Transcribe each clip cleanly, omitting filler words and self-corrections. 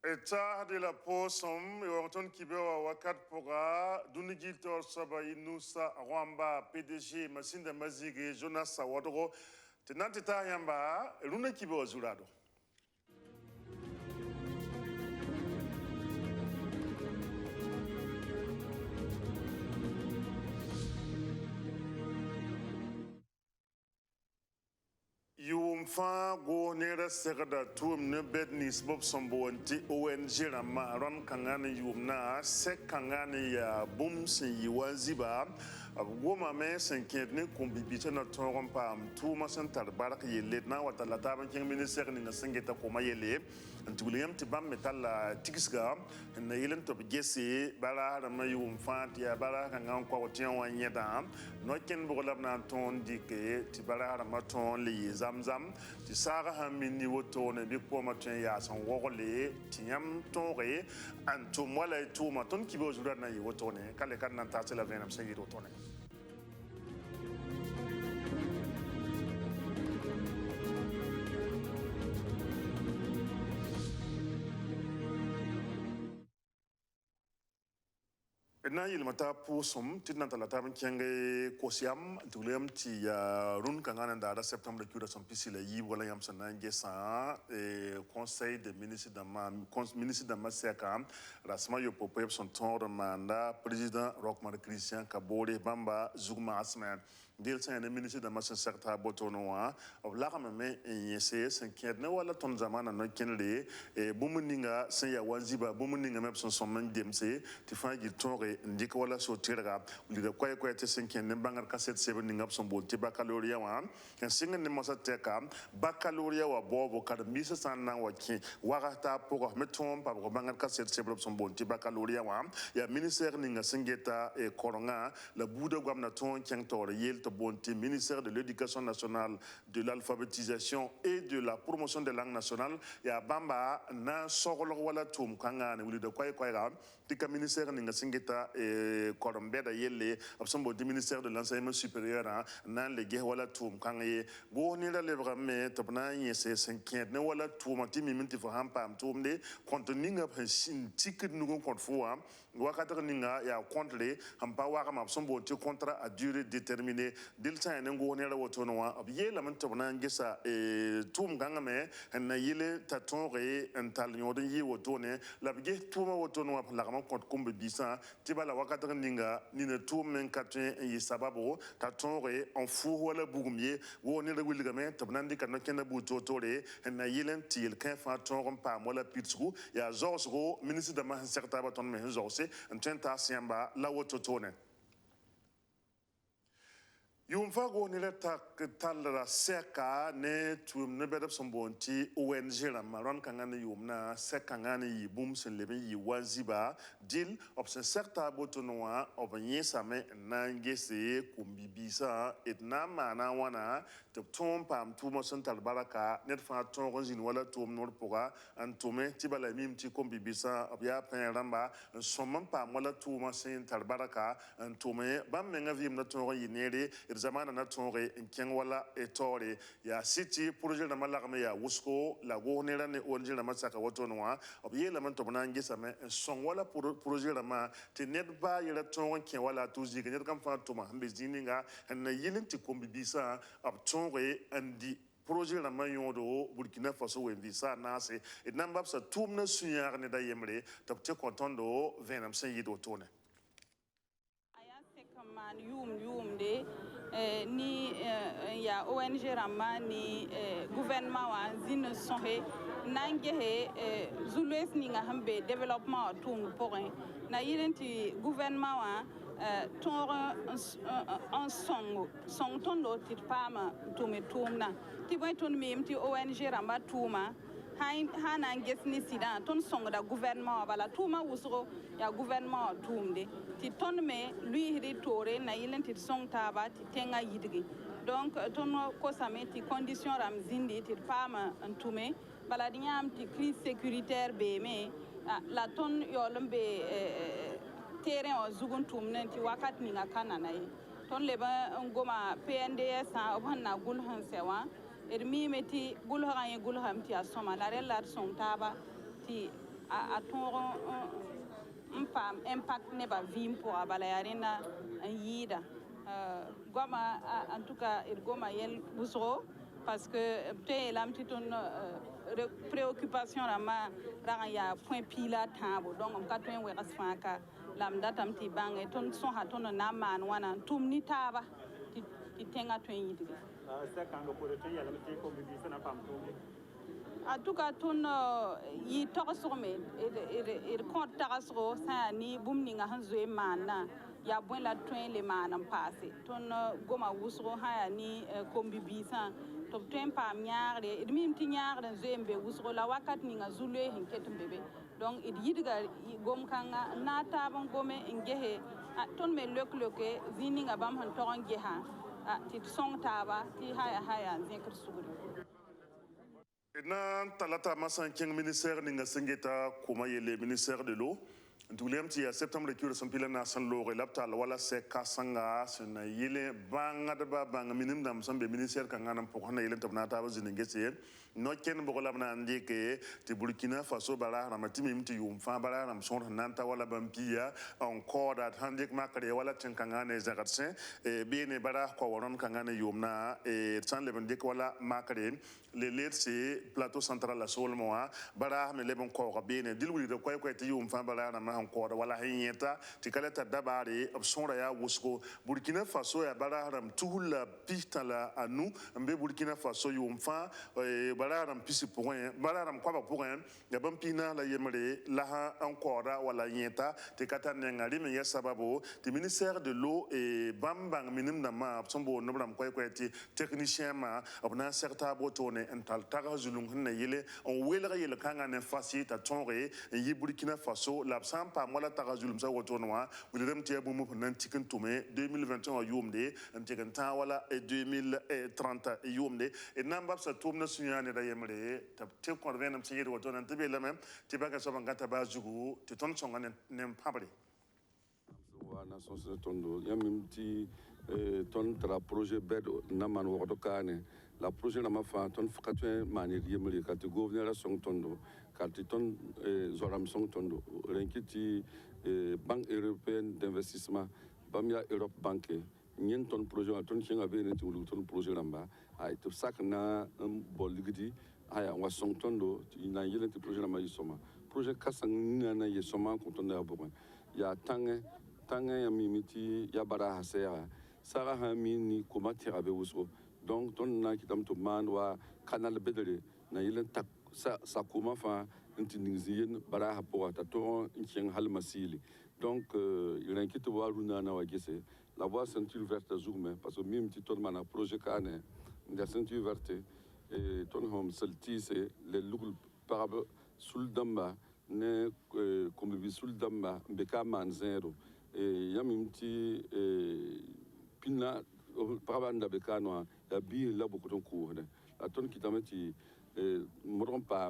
Eta de la posom yorton kibewa wakat poga dunigito saba inusa Rwamba PDG Masinda Mazige Jonas Sawadoro tenante tayamba luna kibewa zurado. Fa go nera segada tuum ne bednis bob somboanti ONG rama ron kangani yumna sek kangani ya bum sin yiwaziba goma me senket ne kombibita na tongon pam tuma santar barak yele na wata la taban king minister ni na sengeta koma yele antuliyam tibam metal tigisga na yelen to gese bala rama yum fa ya bala kangan ko tiyan wanyeda no ken bogolab na ton dike tibala rama ton li zamzam ti saga hamini woto ne bi ko matun ya san wogole tiyam tonre antum wala tuma ton kibo jura na yi woto ne kale kan nan ta la venam sey woto ne na yil mata pusum tidna tala tabin kenge kosiam tulem ti run kangana da septembre kura son pisile yi wala yam sanange sa conseil de ministre de ma seka rasma yo popep son tour manda président Rockmar Christian Kabore Bamba Zugma Asman del sa ne ministre de ma seka botonoa of la me yese senkiet ne wala ton zamana no kenle bumuninga sen ya wanziba bumuninga mep son man demse ti fa gi tonre ndika wala so tirga ulida koy te senken ne bangar kaset 7 ngap son bolti baccalauréat wa kan singa ne masa teka baccalauréat wa bobo kad misa sanna wa ki warata pour meton pa bangar kaset 7 son bolti baccalauréat wa ya ministère ninga singeta e koronga la bouda gwamna ton kentore yel to bonti ministère de l'éducation nationale, de l'alphabétisation et de la promotion des langues nationales ya bamba na sogolo wala tum kanga ne ulida koy ga tika ministère ninga singeta Korombeda yelle absombo du ministère de l'enseignement supérieur nan le ge wala tum kangaye go ni la lebra me topna yese 5 ne wala tum ti minti fo hampam tum de contenu nga sin ticket nugo compte fo wakata ninga ya contre hampa waka absombo ti contrat à durée déterminée dil sa ne go ne la woto no ab yela man topna ngesa tum ganga me na yele tatonre ental nyodo yi woto ne la ge tum woto no la compte kombe bisa tibala wakata ninga nina tumen katwe yi sababu tatonre en fou wala bugumye woni la wilga me tabnandi kan kenna bu totore na yilen til kan fa tonron pa wala pitsru ya zosgo ministre de ma secrétaire baton me zose en tenta siamba la wototone Yumfa go ni leta talra seka ne tum ne bedap sombonti ONG la maron kangane yumna seka ngane yi bum sen lebe yi waziba dil op se certa botonoa op nyesa me nangese kumbibisa etna mana wana te tom pam tuma sen talbaraka net fa ton ronzin wala tum nor poga antome tibala mim ti kumbibisa op ya pen ramba somman pam wala tuma sen talbaraka antome bam menga vim na ton yinere zamana na tonre ken wala etore ya city projet na malagme ya wusko la gonera ne onje na masaka wotonwa obiye la man to banange same son wala projet la ma te net ba yela ton ken wala tuzi ken kam fa to ma hambe zininga na yilinti kombi bisa ab tonre andi projet la mayodo Burkina Faso we visa nase et nambab sa tumna sunyar ne da yemre tabte kontondo venam sen yido tone yum de ni ya ONG rama ni gouvernement wa zine sohe nangehe zulwes ni nga hambe développement tum porin na yirenti gouvernement wa ton en song tondo tit pama tume tumna ti boy ton mim ti ONG rama tuma hana ngesni sida ton song da gouvernement bala tuma wusro ya gouvernement tumde ti ton me lui ri tore na yilen ti song taba ti tenga yidigi donc ton ko sameti condition ram zindi ti fama antume bala diam ti crise sécuritaire be me la ton yolombe terrain o zugun tumne ti wakat ni ngakana nay ton leba ngoma PNDS a obhanna gulhan sewa ermi meti gulhan ye gulhan ti asoma la relar song taba ti a tõog n paam impact nebã vɩɩm pʋga bala yaa rẽnna n yɩɩda goama en tout cas d goma yɛl wʋsgo parce que b tõe yeelame tɩ tõnd préoccupation rãmbã rag n yaa põe piila a tãabo donc m ka tõe n wegs fãa ka la m datame tɩ bãnge tõnd sõsa tõnd n na n maan wãna n tʋm ne taaba tɩ tẽngã tõe n yɩdge en tout cas tõnd yɩ togsgme d kõt tagsgo sã n yaa ne bũmb ninga sẽn zoe n maannã yaa bõe la tõe n le maan n paase tõnd goma wʋsgo sã n yaa ne kom-bi-biisã tɩ b tõe n paam yãagre d mim tɩ yãagd n zoe n be wʋsgo la wakat ninga zu-loees n ket n be be donc d yɩdga gom-kãnga n na a taab n gome n gese tõnd me lök-löke zĩig ninga bãmb sẽn tog n gesã tɩ d sõng taaba tɩ ha yaa n zẽkd sugri na talata masan keng ministère ninga sengeta kuma yele ministère de l'eau Dulem ti septembre le cure son pila na san lo relapta la wala se kasanga sen yele banga de ba banga minim dam san be ministère ka ngana pour na yele tabna ta bazine ngese no ken bo la na ndike ti Burkina Faso bala na matimi mti yum fa bala na son nanta wala bampia encore dat handik makare wala ten ka ngana zagatsen be ne bala ko wonon ka ngana yum na san le bandik wala makare le letsi plateau central la sol moa bara me le bon ko be ne dilwili de koy ti yum fa bala na encore wala hinyeta tikaleta dabari opsonra ya wusko Burkina Faso ya bararam tuhula pista la anu mbe Burkina Faso yumfa bararam pisi point bararam kwa point ya bampina la yemre la encore wala hinyeta tikata ngari me sababu ti ministère de l'eau et bambang minim na ma sombo nobram koy ti technicien ma obna certa botone ental taga zulung ne yele on welra yele kanga ne fasi ta tonre yi Burkina Faso l'absent pa mola taga zulum sa woto noa wilem tie bu mu nan tikin tume 2021 yomde en tikin ta wala 2030 yomde et nambab sa tumna sunyane da yemre tab te ko venam seyir woto nan tebe la même ti baga so bangata ba jugu ti ton songa nem pabri wa na so se tondo yamim ti ton tra projet bed naman woto kane la projet na ma fa ton fakatwe mani yemre ka ti gouverneur song tondo Carton Zoram Song Tondo, Renkiti, Banque européenne d'investissement, Bamia Europe Banque, Nienton projet, Ton Chien avait un projet là-bas, a été sac na un bolgidi, a un Song Tondo, il a un projet là-bas, projet Kassang na Yesoma, quand on est à Bourg. Il y a Tangue, Yamimiti, Yabara Hasera, Sarah Hamini, Komati Rabeusro, donc ton na qui tam to man wa canal bedere, na yelen tak. Ça commence à intinizien bara rapport à ton chien halmasili donc il inquiète voir una na wagese la voie ceinture verte zoom parce que même petit ton mana projet kane la ceinture verte et ton home selti c'est les loul parable sul damba ne comme bi sul damba beka man zero et yamimti pina parabanda beka no ya bi la beaucoup ton cours la ton qui t'ameti modern pa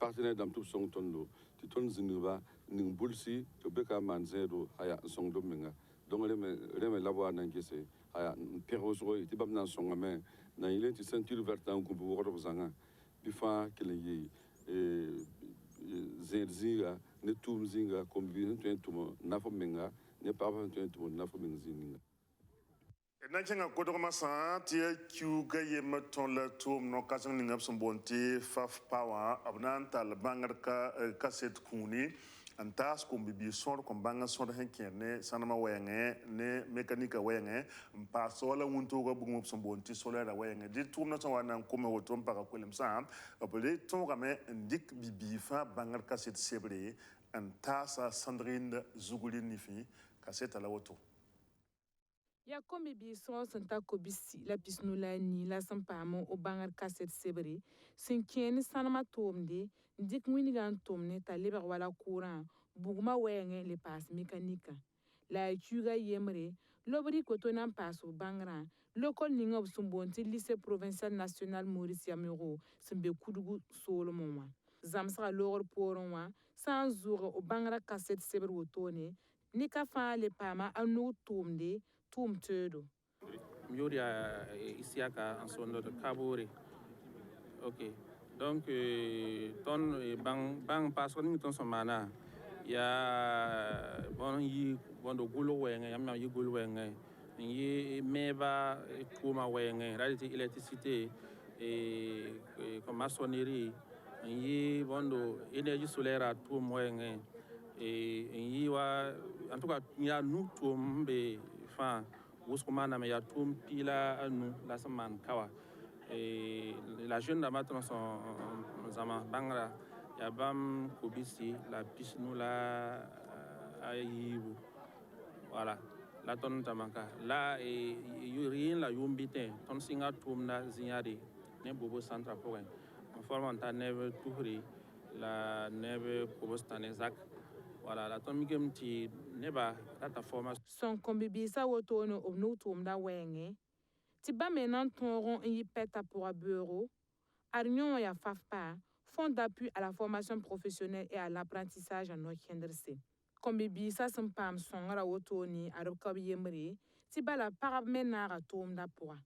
partenaire dans tout son tondo ti ton zinuba ning bulsi to beka man zero aya song do menga donc reme labo na ngese aya perosro ti bam na songa men na ile ti ceinture verte en ko bo ro zanga bi fa kele yi zerzinga ne tum zinga comme bi to na fo menga ne pa fa to na fo menga zinga Nankenga kodoma sa tia kyuga yema ton la tum no kasang ni ngap sombonti faf power abnanta la bangar ka kaset kuni antas kum bibi sor kum banga sor henkene sanama wenge ne mekanika wenge mpa sola wunto ga bugum sombonti sola wenge di tum no so wana kum woto mpaka kwelem sa opele ton ga me ndik bibi fa bangar kaset sebre antasa Sandrine Zugulin nifi kaset la woto ya komi bi so santa ko bisi la pisnula ni la sampamo o bangar kaset sebre sin keni sanama tomde ndik winigan tomne ta leba wala courant buguma wenge le pas mécanique la chuga yemre lobri ko to nan paso bangra lokol ni ngob sumbonti lycée provincial national Maurice Yamero sembe kudugu solomon zamsra logor poronwa sans jour o bangra kaset sebre wotone ni ka fa le pama anu tomde tum todo Mioria Isiaka and so on the Kabore. Okay. Donc ton bang passer ni ton somana ya bon yi bon do gulo wenge yam yi gulo wenge yi meba kuma wenge raditi électricité et comme maçonnerie yi bon do énergie solaire à tout wenge et yi wa en tout cas ya nous tout be enfin wuskumana me ya tout pila anu la semaine kawa et la jeune dame son zama bangra ya bam kobisi la pisnu la ayibu voilà la ton tamaka la et rien la yombite ton singa tumna zinyari ne bobo centre pour en formant ta neve touri la neve kobostan exact voilà la ton migem ti neba ta formation son kombibisa wotono obnu tumda wenge ti ba menan tonron yi peta pour a bureau Arnion ya FAFPA, Fonds d'appui à la formation professionnelle et à l'apprentissage en Okendrse. Comme Bisa Sampam Songara Wotoni, Arokab Yemri, Tibala Parabmenara Tom d'Apoa.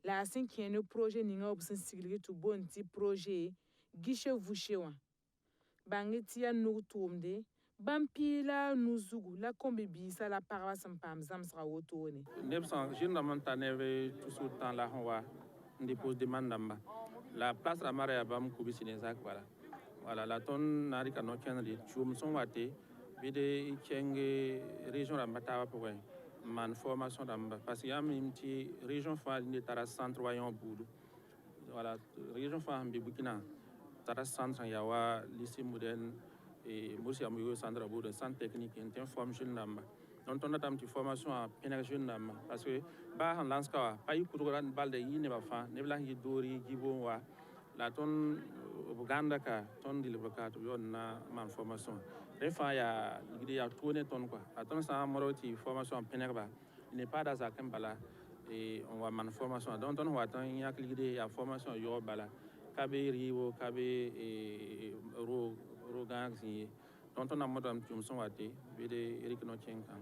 La cinquième projet Ninga Obsen Sigri to bon ti projet, Guichet Vouchewa. Bangetia no tomde, Bampila Nuzugu, la Combi Bisa, la Parava Sampam Zamsra Wotoni. 900, je n'ai tout ce temps là, on va déposer demande d'amba. La place la marée à Bam Koubisi Nezak, voilà. Voilà, la tonne Narika Nokian, les Tchoum sont wattés, Bide Kenge, région de Matawa pour man formation d'amba. Parce qu'il y a une petite région fan de Taras Centre Royan Boudou. Voilà, région fan de Burkina, Taras Centre Yawa, lycée moderne et Moussia Mouyo Centre Boudou, centre technique, et une formation d'amba. Donc on a une petite formation à pénétration d'amba. Parce que, bah, en lanska, pas eu pour une balle de yine bafa, nebla yidori, gibo wa, la ton Uganda ka, ton dilibaka, tu yon na man formation. Refa ya, il y a tourné ton quoi. À ton sa moroti formation en pénéba, il n'est pas dans sa kembala et on va man formation. Donc on va attendre, il y a l'idée à formation yo bala, kabe rivo, kabe et roganzi. Donc on a modam tumson wate, vede Eric Nochenkan.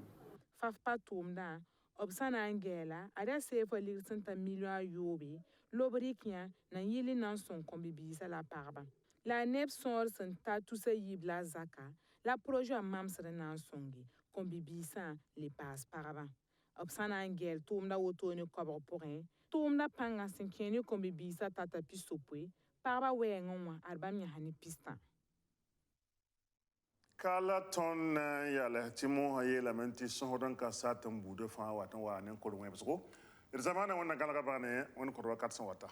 FAFPA Tomda, Obsana Angela, Ada Sefa Lixenta Milua Yobi, Lobrikia, Nayili Nanson Kombibisa la Parba. La neb sor senta tout se yibla zaka, la projet a mamsre Nansongi, Kombibisa les passe paraba. Obsana Angel Tomda Otone Cobra Porin, Tomda Panga Sinkeni Kombibisa Tata Pisopwe, Parba Wengon, Arbamia Hani Pista. Kala ton yala timo haye lamenti sohodan ka satam bude fa watan wa nan ko webso zamana wannan galga bane wani korwa katsan wata